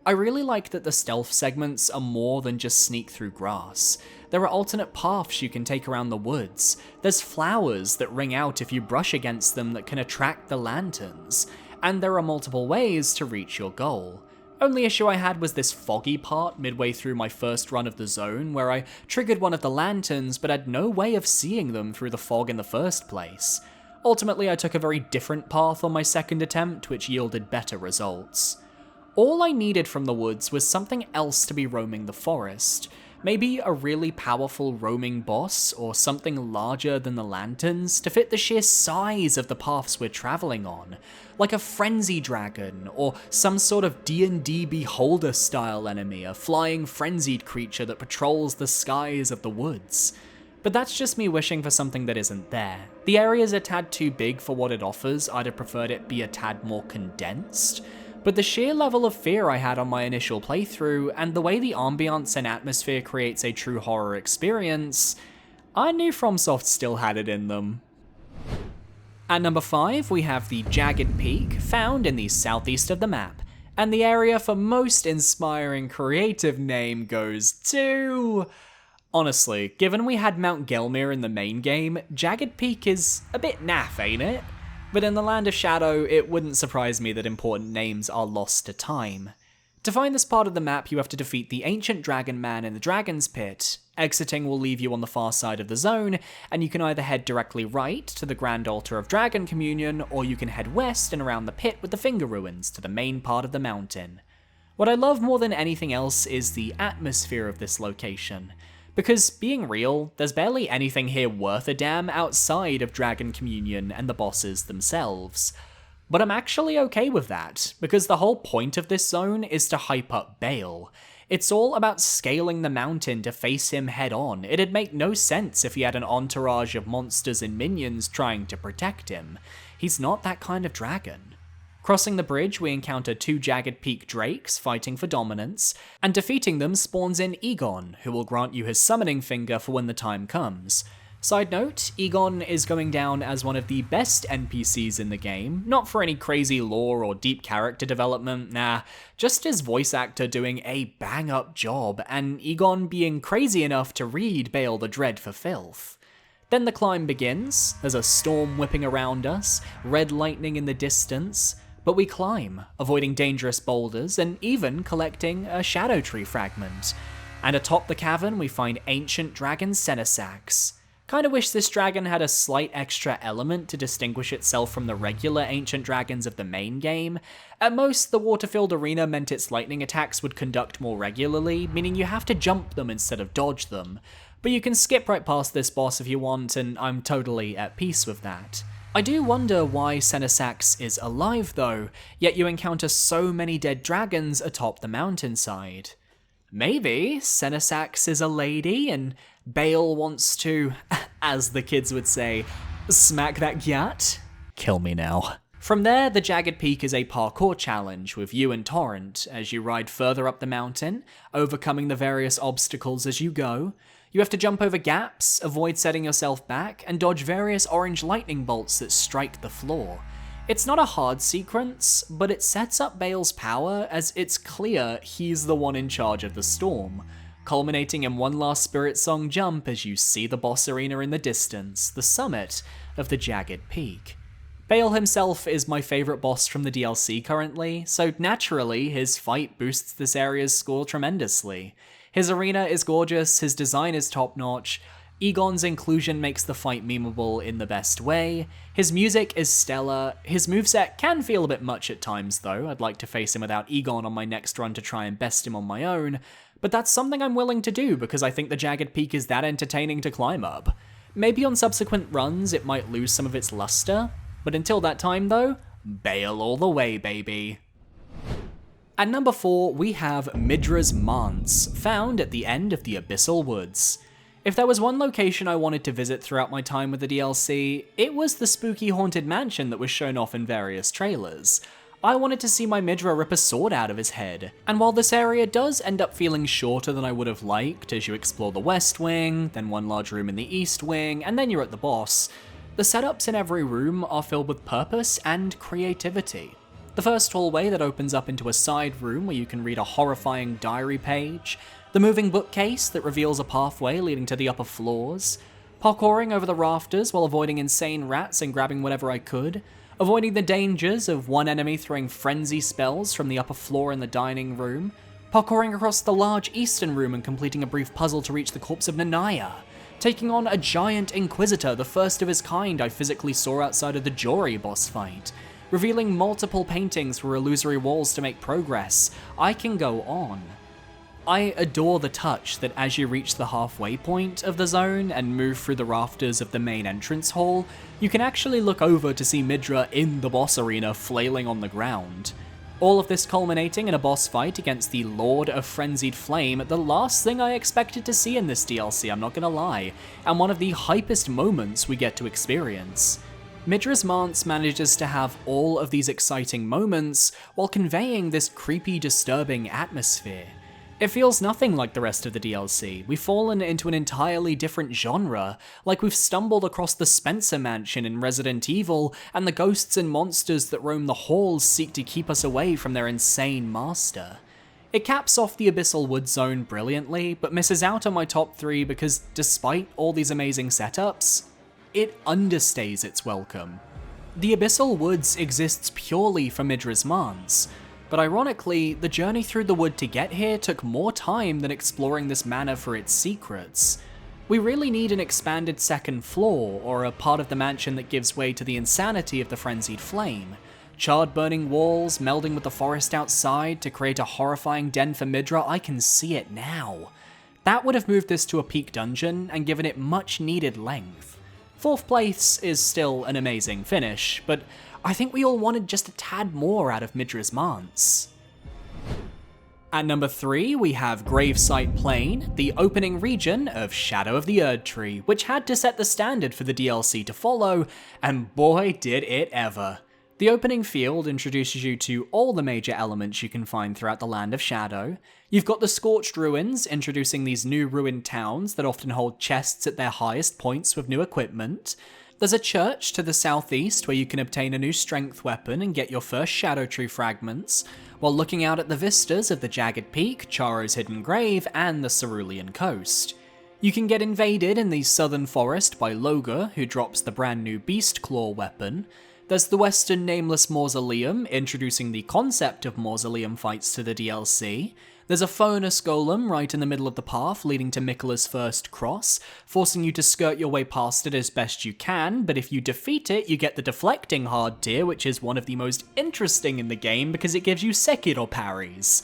I really like that the stealth segments are more than just sneak through grass. There are alternate paths you can take around the woods. There's flowers that ring out if you brush against them that can attract the lanterns, and there are multiple ways to reach your goal. Only issue I had was this foggy part midway through my first run of the zone where I triggered one of the lanterns but had no way of seeing them through the fog in the first place. Ultimately, I took a very different path on my second attempt, which yielded better results. All I needed from the woods was something else to be roaming the forest. Maybe a really powerful roaming boss, or something larger than the lanterns to fit the sheer size of the paths we're traveling on. Like a frenzy dragon, or some sort of D&D Beholder style enemy, a flying frenzied creature that patrols the skies of the woods. But that's just me wishing for something that isn't there. The area's a tad too big for what it offers, I'd have preferred it be a tad more condensed. But the sheer level of fear I had on my initial playthrough, and the way the ambiance and atmosphere creates a true horror experience, I knew FromSoft still had it in them. At number 5, we have the Jagged Peak, found in the southeast of the map, and the area for most inspiring creative name goes to... Honestly, given we had Mount Gelmir in the main game, Jagged Peak is a bit naff, ain't it? But in the Land of Shadow, it wouldn't surprise me that important names are lost to time. To find this part of the map, you have to defeat the ancient dragon man in the Dragon's Pit. Exiting will leave you on the far side of the zone, and you can either head directly right to the Grand Altar of Dragon Communion, or you can head west and around the pit with the Finger Ruins to the main part of the mountain. What I love more than anything else is the atmosphere of this location. Because, being real, there's barely anything here worth a damn outside of Dragon Communion and the bosses themselves. But I'm actually okay with that, because the whole point of this zone is to hype up Bael. It's all about scaling the mountain to face him head on. It'd make no sense if he had an entourage of monsters and minions trying to protect him. He's not that kind of dragon. Crossing the bridge, we encounter 2 Jagged Peak Drakes fighting for dominance, and defeating them spawns in Egon, who will grant you his summoning finger for when the time comes. Side note, Egon is going down as one of the best NPCs in the game, not for any crazy lore or deep character development, nah, just his voice actor doing a bang-up job, and Egon being crazy enough to read Bael the Dread for filth. Then the climb begins, there's a storm whipping around us, red lightning in the distance, but we climb, avoiding dangerous boulders and even collecting a shadow tree fragment. And atop the cavern we find ancient dragon Senesax. Kinda wish this dragon had a slight extra element to distinguish itself from the regular ancient dragons of the main game. At most, the water-filled arena meant its lightning attacks would conduct more regularly, meaning you have to jump them instead of dodge them. But you can skip right past this boss if you want, and I'm totally at peace with that. I do wonder why Senesax is alive though, yet you encounter so many dead dragons atop the mountainside. Maybe Senesax is a lady and Bael wants to, as the kids would say, smack that gyat? Kill me now. From there, the Jagged Peak is a parkour challenge with you and Torrent as you ride further up the mountain, overcoming the various obstacles as you go. You have to jump over gaps, avoid setting yourself back, and dodge various orange lightning bolts that strike the floor. It's not a hard sequence, but it sets up Bael's power as it's clear he's the one in charge of the storm, culminating in one last Spirit Song jump as you see the boss arena in the distance, the summit of the Jagged Peak. Bael himself is my favourite boss from the DLC currently, so naturally his fight boosts this area's score tremendously. His arena is gorgeous, his design is top-notch, Egon's inclusion makes the fight memeable in the best way, his music is stellar, his moveset can feel a bit much at times though, I'd like to face him without Egon on my next run to try and best him on my own, but that's something I'm willing to do because I think the Jagged Peak is that entertaining to climb up. Maybe on subsequent runs it might lose some of its luster, but until that time though, bail all the way, baby. At number 4, we have Midra's Manse, found at the end of the Abyssal Woods. If there was one location I wanted to visit throughout my time with the DLC, it was the spooky haunted mansion that was shown off in various trailers. I wanted to see my Midra rip a sword out of his head, and while this area does end up feeling shorter than I would have liked as you explore the West Wing, then one large room in the East Wing, and then you're at the boss, the setups in every room are filled with purpose and creativity. The first hallway that opens up into a side room where you can read a horrifying diary page, the moving bookcase that reveals a pathway leading to the upper floors, parkouring over the rafters while avoiding insane rats and grabbing whatever I could, avoiding the dangers of one enemy throwing frenzy spells from the upper floor in the dining room, parkouring across the large eastern room and completing a brief puzzle to reach the corpse of Nanaya, taking on a giant Inquisitor, the first of his kind I physically saw outside of the Jory boss fight, revealing multiple paintings through illusory walls to make progress. I can go on. I adore the touch that as you reach the halfway point of the zone and move through the rafters of the main entrance hall, you can actually look over to see Midra in the boss arena flailing on the ground. All of this culminating in a boss fight against the Lord of Frenzied Flame, the last thing I expected to see in this DLC, I'm not gonna lie, and one of the hypest moments we get to experience. Midra's Manse manages to have all of these exciting moments while conveying this creepy, disturbing atmosphere. It feels nothing like the rest of the DLC. We've fallen into an entirely different genre, like we've stumbled across the Spencer Mansion in Resident Evil, and the ghosts and monsters that roam the halls seek to keep us away from their insane master. It caps off the Abyssal Woods zone brilliantly, but misses out on my top 3 because despite all these amazing setups, it understays its welcome. The Abyssal Woods exists purely for Midra's Manse, but ironically, the journey through the wood to get here took more time than exploring this manor for its secrets. We really need an expanded second floor, or a part of the mansion that gives way to the insanity of the Frenzied Flame. Charred burning walls melding with the forest outside to create a horrifying den for Midra, I can see it now. That would have moved this to a peak dungeon and given it much needed length. 4th place is still an amazing finish, but I think we all wanted just a tad more out of Midra's Manse. At number 3, we have Gravesite Plains, the opening region of Shadow of the Erdtree, which had to set the standard for the DLC to follow, and boy did it ever. The opening field introduces you to all the major elements you can find throughout the Land of Shadow. You've got the Scorched Ruins, introducing these new ruined towns that often hold chests at their highest points with new equipment. There's a church to the southeast where you can obtain a new strength weapon and get your first Shadow Tree fragments, while looking out at the vistas of the Jagged Peak, Charo's Hidden Grave, and the Cerulean Coast. You can get invaded in the southern forest by Loga, who drops the brand new Beast Claw weapon. There's the Western Nameless Mausoleum, introducing the concept of mausoleum fights to the DLC. There's a Fonus Golem right in the middle of the path leading to Miquella's first cross, forcing you to skirt your way past it as best you can, but if you defeat it, you get the Deflecting hard tier, which is one of the most interesting in the game because it gives you Sekiro parries.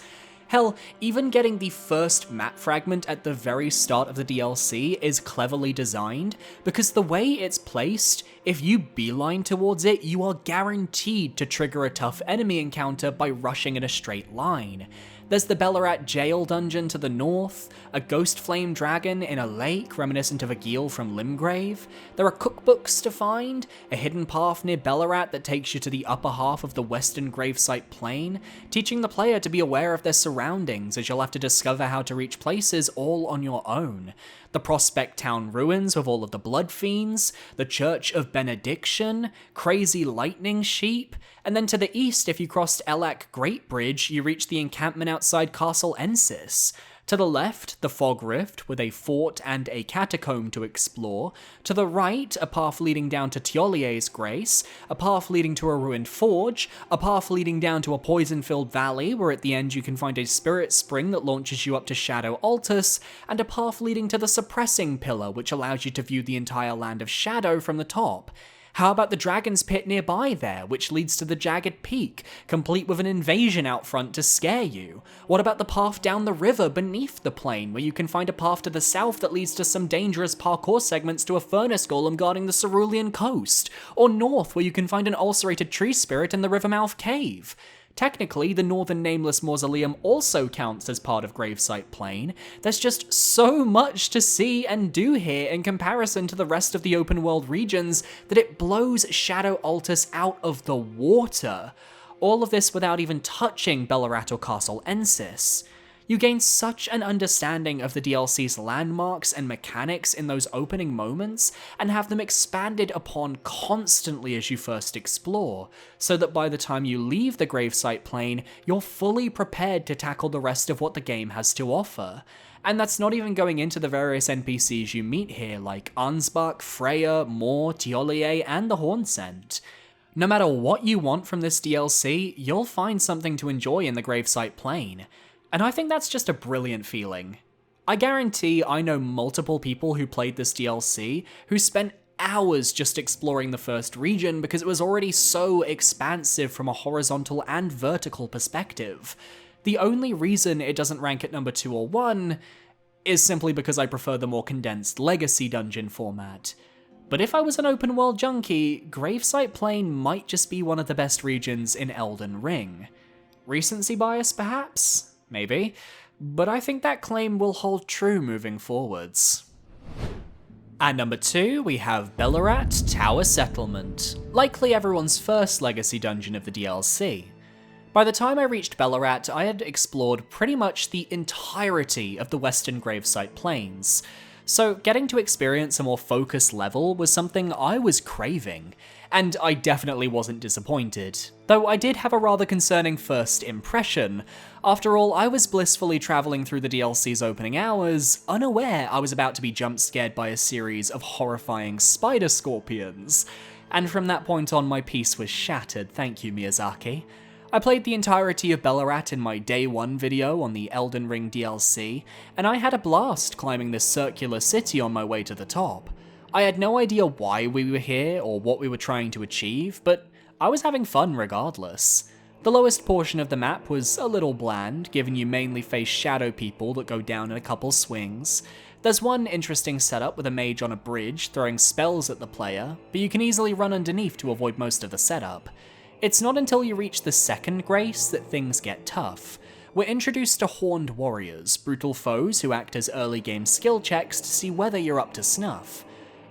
Hell, even getting the first map fragment at the very start of the DLC is cleverly designed, because the way it's placed, if you beeline towards it, you are guaranteed to trigger a tough enemy encounter by rushing in a straight line. There's the Bellarat jail dungeon to the north, a ghost flame dragon in a lake reminiscent of a Gil from Limgrave. There are cookbooks to find, a hidden path near Bellarat that takes you to the upper half of the western Gravesite Plains, teaching the player to be aware of their surroundings as you'll have to discover how to reach places all on your own. The Prospect Town ruins with all of the blood fiends, the Church of Benediction, crazy lightning sheep, and then to the east, if you crossed Elak Great Bridge, you reach the encampment outside Castle Ensis. To the left, the Fog Rift, with a fort and a catacomb to explore. To the right, a path leading down to Thiolier's Grace, a path leading to a ruined forge, a path leading down to a poison-filled valley, where at the end you can find a spirit spring that launches you up to Shadow Altus, and a path leading to the Suppressing Pillar, which allows you to view the entire land of Shadow from the top. How about the Dragon's Pit nearby there, which leads to the Jagged Peak, complete with an invasion out front to scare you? What about the path down the river beneath the plain, where you can find a path to the south that leads to some dangerous parkour segments to a furnace golem guarding the Cerulean coast? Or north, where you can find an ulcerated tree spirit in the Rivermouth Cave? Technically, the Northern Nameless Mausoleum also counts as part of Gravesite Plain. There's just so much to see and do here in comparison to the rest of the open world regions that it blows Shadow Altus out of the water. All of this without even touching Bellarat or Castle Ensis. You gain such an understanding of the DLC's landmarks and mechanics in those opening moments, and have them expanded upon constantly as you first explore, so that by the time you leave the Gravesite Plain, you're fully prepared to tackle the rest of what the game has to offer. And that's not even going into the various NPCs you meet here, like Ansbach, Freya, Moore, Thiolier, and the Hornsent. No matter what you want from this DLC, you'll find something to enjoy in the Gravesite Plain. And I think that's just a brilliant feeling. I guarantee I know multiple people who played this DLC who spent hours just exploring the first region because it was already so expansive from a horizontal and vertical perspective. The only reason it doesn't rank at number 2 or 1 is simply because I prefer the more condensed Legacy dungeon format. But if I was an open world junkie, Gravesite Plain might just be one of the best regions in Elden Ring. Recency bias, perhaps? Maybe, but I think that claim will hold true moving forwards. At number 2, we have Bellarat Tower Settlement, likely everyone's first Legacy dungeon of the DLC. By the time I reached Bellarat, I had explored pretty much the entirety of the western Gravesite Plains, so getting to experience a more focused level was something I was craving, and I definitely wasn't disappointed, though I did have a rather concerning first impression. After all, I was blissfully travelling through the DLC's opening hours, unaware I was about to be jump-scared by a series of horrifying spider scorpions, and from that point on my peace was shattered, thank you Miyazaki. I played the entirety of Bellarat in my Day 1 video on the Elden Ring DLC, and I had a blast climbing this circular city on my way to the top. I had no idea why we were here or what we were trying to achieve, but I was having fun regardless. The lowest portion of the map was a little bland, given you mainly face shadow people that go down in a couple swings. There's one interesting setup with a mage on a bridge throwing spells at the player, but you can easily run underneath to avoid most of the setup. It's not until you reach the second grace that things get tough. We're introduced to horned warriors, brutal foes who act as early game skill checks to see whether you're up to snuff.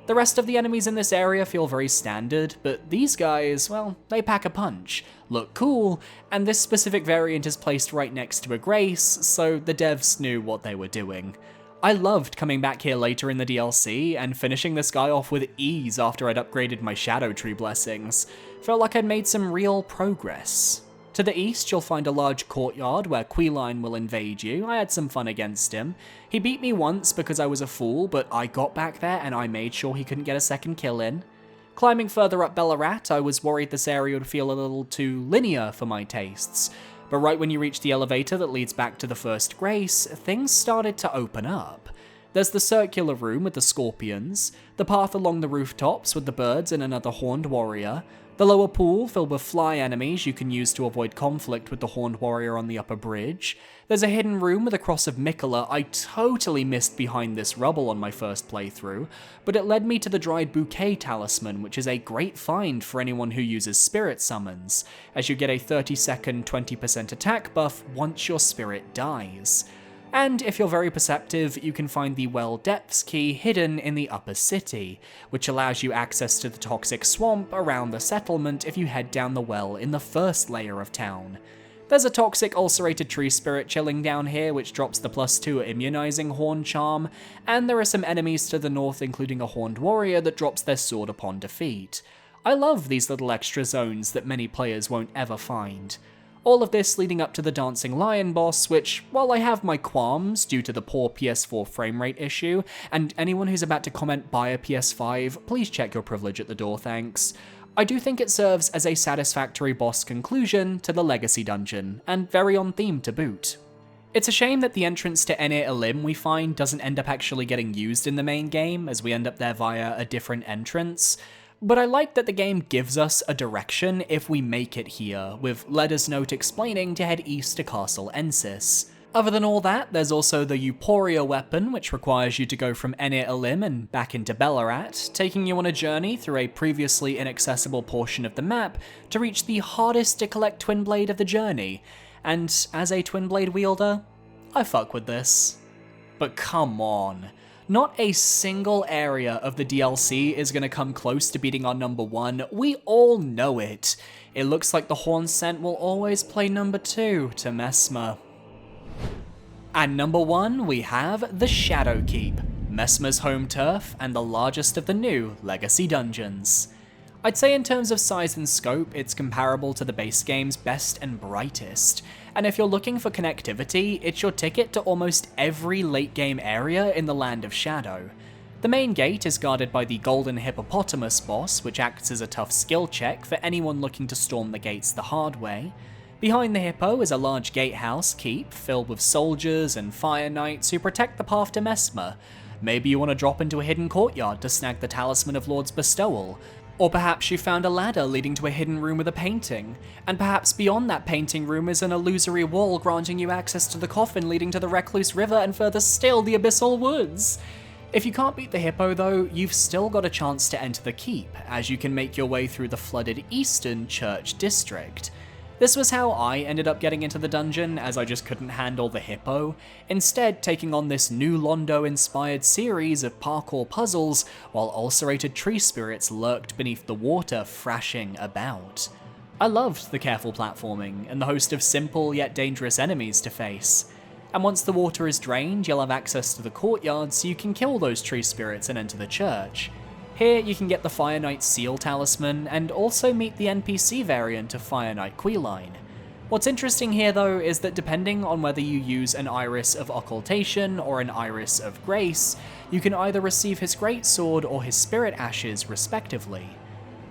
The rest of the enemies in this area feel very standard, but these guys, well, they pack a punch, look cool, and this specific variant is placed right next to a grace, so the devs knew what they were doing. I loved coming back here later in the DLC and finishing this guy off with ease after I'd upgraded my Shadow Tree blessings. Felt like I'd made some real progress. To the east, you'll find a large courtyard where Queeline will invade you. I had some fun against him. He beat me once because I was a fool, but I got back there and I made sure he couldn't get a second kill in. Climbing further up Bellarat, I was worried this area would feel a little too linear for my tastes. But right when you reach the elevator that leads back to the first grace, things started to open up. There's the circular room with the scorpions, the path along the rooftops with the birds and another horned warrior, the lower pool filled with fly enemies you can use to avoid conflict with the horned warrior on the upper bridge. There's a hidden room with a cross of Mikola I totally missed behind this rubble on my first playthrough, but it led me to the dried bouquet talisman, which is a great find for anyone who uses spirit summons, as you get a 30-second 20% attack buff once your spirit dies. And if you're very perceptive, you can find the Well Depths key hidden in the upper city, which allows you access to the toxic swamp around the settlement if you head down the well in the first layer of town. There's a toxic ulcerated tree spirit chilling down here which drops the +2 immunizing horn charm, and there are some enemies to the north including a horned warrior that drops their sword upon defeat. I love these little extra zones that many players won't ever find. All of this leading up to the Dancing Lion boss, which, while I have my qualms due to the poor PS4 frame rate issue, and anyone who's about to comment buy a PS5, please check your privilege at the door, thanks, I do think it serves as a satisfactory boss conclusion to the Legacy Dungeon, and very on theme to boot. It's a shame that the entrance to Aaviier we find doesn't end up actually getting used in the main game, as we end up there via a different entrance, but I like that the game gives us a direction if we make it here, with Leda's note explaining to head east to Castle Ensis. Other than all that, there's also the Euphoria weapon, which requires you to go from Aaviier and back into Belorat, taking you on a journey through a previously inaccessible portion of the map to reach the hardest to collect Twin Blade of the journey, and as a Twin Blade wielder, I fuck with this. But come on. Not a single area of the DLC is going to come close to beating our number 1, we all know it. It looks like the Horn Scent will always play number 2 to Messmer. At number 1 we have the Shadow Keep, Messmer's home turf and the largest of the new Legacy dungeons. I'd say in terms of size and scope, it's comparable to the base game's best and brightest, and if you're looking for connectivity, it's your ticket to almost every late game area in the Land of Shadow. The main gate is guarded by the Golden Hippopotamus boss, which acts as a tough skill check for anyone looking to storm the gates the hard way. Behind the hippo is a large gatehouse keep filled with soldiers and fire knights who protect the path to Messmer. Maybe you want to drop into a hidden courtyard to snag the Talisman of Lord's Bestowal, or perhaps you found a ladder leading to a hidden room with a painting, and perhaps beyond that painting room is an illusory wall granting you access to the coffin leading to the Recluse River and further still the Abyssal Woods. If you can't beat the hippo though, you've still got a chance to enter the keep, as you can make your way through the flooded Eastern Church District. This was how I ended up getting into the dungeon, as I just couldn't handle the hippo, instead taking on this new Londo-inspired series of parkour puzzles, while ulcerated tree spirits lurked beneath the water, thrashing about. I loved the careful platforming, and the host of simple yet dangerous enemies to face. And once the water is drained, you'll have access to the courtyard so you can kill those tree spirits and enter the church. Here you can get the Fire Knight Seal Talisman, and also meet the NPC variant of Fire Knight Queeline. What's interesting here though is that depending on whether you use an Iris of Occultation or an Iris of Grace, you can either receive his Greatsword or his Spirit Ashes respectively.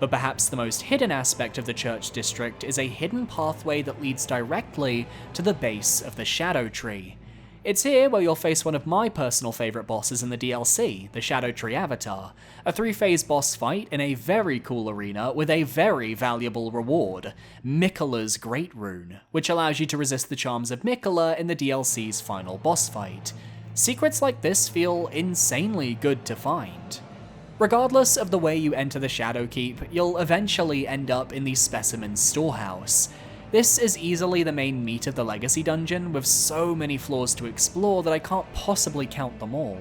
But perhaps the most hidden aspect of the Church District is a hidden pathway that leads directly to the base of the Shadow Tree. It's here where you'll face one of my personal favourite bosses in the DLC, the Shadow Tree Avatar, a 3-phase boss fight in a very cool arena with a very valuable reward, Miquella's Great Rune, which allows you to resist the charms of Miquella in the DLC's final boss fight. Secrets like this feel insanely good to find. Regardless of the way you enter the Shadow Keep, you'll eventually end up in the Specimen Storehouse. This is easily the main meat of the Legacy Dungeon, with so many floors to explore that I can't possibly count them all.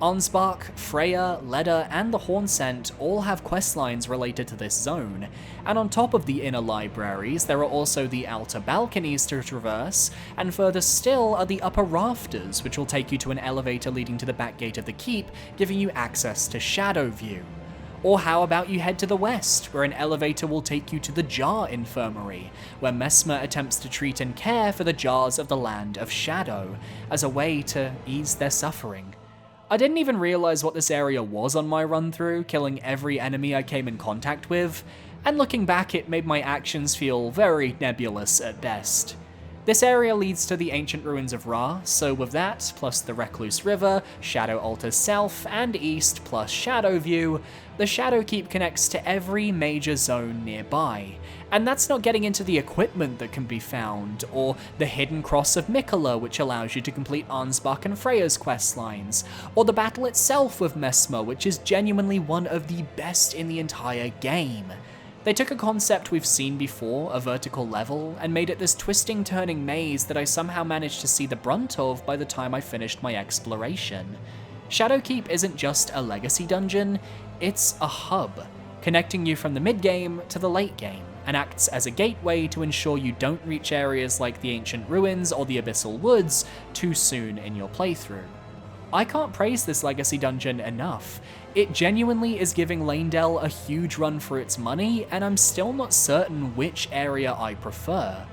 Ansbach, Freya, Leda, and the Horn Scent all have questlines related to this zone, and on top of the inner libraries, there are also the outer balconies to traverse, and further still are the upper rafters, which will take you to an elevator leading to the back gate of the keep, giving you access to Shadow View. Or how about you head to the west, where an elevator will take you to the Jar Infirmary, where Messmer attempts to treat and care for the Jars of the Land of Shadow, as a way to ease their suffering. I didn't even realize what this area was on my run-through, killing every enemy I came in contact with, and looking back it made my actions feel very nebulous at best. This area leads to the ancient ruins of Ra, so with that, plus the Recluse River, Shadow Altars south and east, plus Shadow View, the Shadow Keep connects to every major zone nearby. And that's not getting into the equipment that can be found, or the hidden cross of Miquella, which allows you to complete Ansbach and Freya's questlines, or the battle itself with Messmer, which is genuinely one of the best in the entire game. They took a concept we've seen before, a vertical level, and made it this twisting, turning maze that I somehow managed to see the brunt of by the time I finished my exploration. Shadowkeep isn't just a legacy dungeon, it's a hub, connecting you from the mid-game to the late game, and acts as a gateway to ensure you don't reach areas like the Ancient Ruins or the Abyssal Woods too soon in your playthrough. I can't praise this legacy dungeon enough. It genuinely is giving Lanedell a huge run for its money, and I'm still not certain which area I prefer.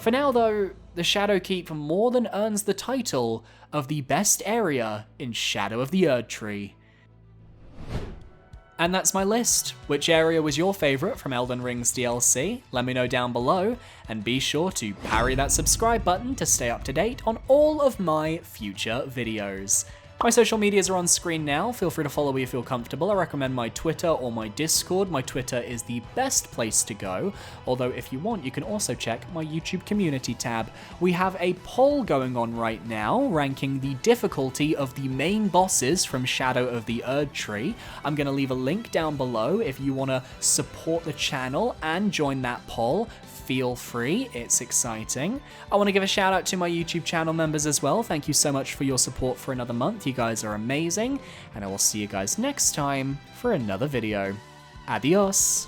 For now though, the Shadow Keep more than earns the title of the best area in Shadow of the Erdtree. And that's my list. Which area was your favourite from Elden Ring's DLC? Let me know down below, and be sure to parry that subscribe button to stay up to date on all of my future videos. My social medias are on screen now, feel free to follow me if you're comfortable. I recommend my Twitter or my Discord. My Twitter is the best place to go, although if you want, you can also check my YouTube community tab. We have a poll going on right now, ranking the difficulty of the main bosses from Shadow of the Erdtree. I'm going to leave a link down below if you want to support the channel and join that poll. Feel free, it's exciting. I want to give a shout out to my YouTube channel members as well. Thank you so much for your support for another month. You guys are amazing, and I will see you guys next time for another video. Adios.